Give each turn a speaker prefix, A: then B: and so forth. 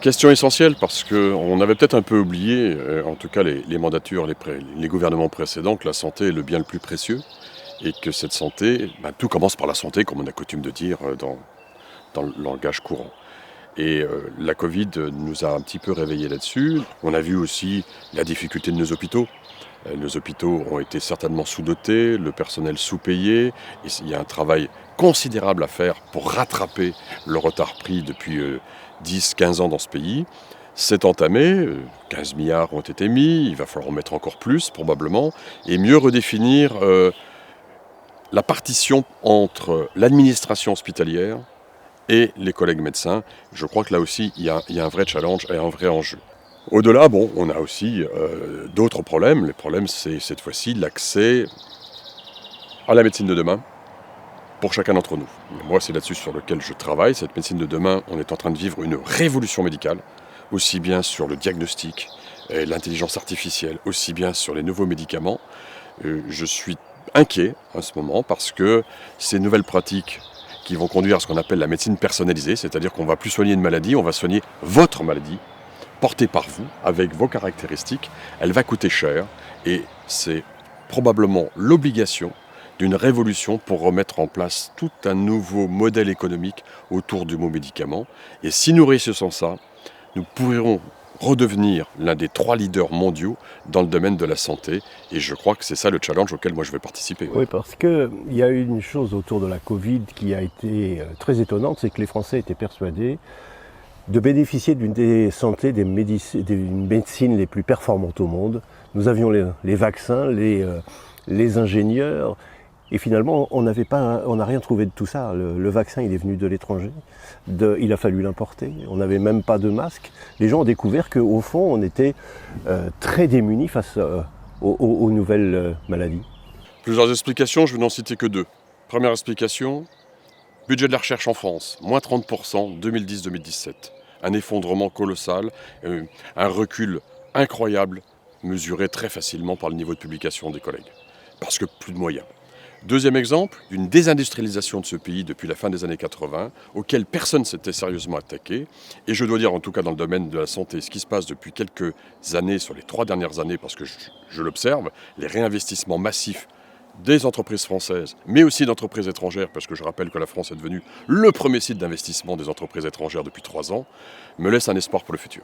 A: Question essentielle parce qu'on avait peut-être un peu oublié, en tout cas les mandatures, les gouvernements précédents, que la santé est le bien le plus précieux et que cette santé, tout commence par la santé, comme on a coutume de dire dans le langage courant. Et la Covid nous a un petit peu réveillés là-dessus. On a vu aussi la difficulté de nos hôpitaux. Nos hôpitaux ont été certainement sous-dotés, le personnel sous-payé. Et il y a un travail considérable à faire pour rattraper le retard pris depuis 10-15 ans dans ce pays. C'est entamé, 15 milliards ont été mis, il va falloir en mettre encore plus probablement, et mieux redéfinir la partition entre l'administration hospitalière et les collègues médecins. Je crois que là aussi, il y a un vrai challenge et un vrai enjeu. Au-delà, on a aussi d'autres problèmes. Les problèmes, c'est cette fois-ci l'accès à la médecine de demain pour chacun d'entre nous. Moi, c'est là-dessus sur lequel je travaille. Cette médecine de demain, on est en train de vivre une révolution médicale, aussi bien sur le diagnostic, et l'intelligence artificielle, aussi bien sur les nouveaux médicaments. Je suis inquiet en ce moment parce que ces nouvelles pratiques qui vont conduire à ce qu'on appelle la médecine personnalisée, c'est-à-dire qu'on ne va plus soigner une maladie, on va soigner votre maladie, portée par vous, avec vos caractéristiques. Elle va coûter cher et c'est probablement l'obligation d'une révolution pour remettre en place tout un nouveau modèle économique autour du mot médicament. Et si nous réussissons ça, nous pourrons redevenir l'un des 3 leaders mondiaux dans le domaine de la santé. Et je crois que c'est ça le challenge auquel moi je vais participer.
B: Oui, parce qu'il y a une chose autour de la Covid qui a été très étonnante, c'est que les Français étaient persuadés de bénéficier d'une santé, d'une médecine les plus performantes au monde. Nous avions les vaccins, les ingénieurs, et finalement on n'a rien trouvé de tout ça. Le vaccin il est venu de l'étranger, il a fallu l'importer, on n'avait même pas de masque. Les gens ont découvert qu'au fond on était très démunis face aux nouvelles maladies.
A: Plusieurs explications, je vais n'en citer que 2. Première explication, budget de la recherche en France, moins 30%, 2010-2017. Un effondrement colossal, un recul incroyable, mesuré très facilement par le niveau de publication des collègues. Parce que plus de moyens. Deuxième exemple, une désindustrialisation de ce pays depuis la fin des années 80, auquel personne ne s'était sérieusement attaqué. Et je dois dire, en tout cas dans le domaine de la santé, ce qui se passe depuis quelques années, sur les 3 dernières années, parce que je l'observe, les réinvestissements massifs des entreprises françaises, mais aussi d'entreprises étrangères, parce que je rappelle que la France est devenue le premier site d'investissement des entreprises étrangères depuis 3 ans, me laisse un espoir pour le futur.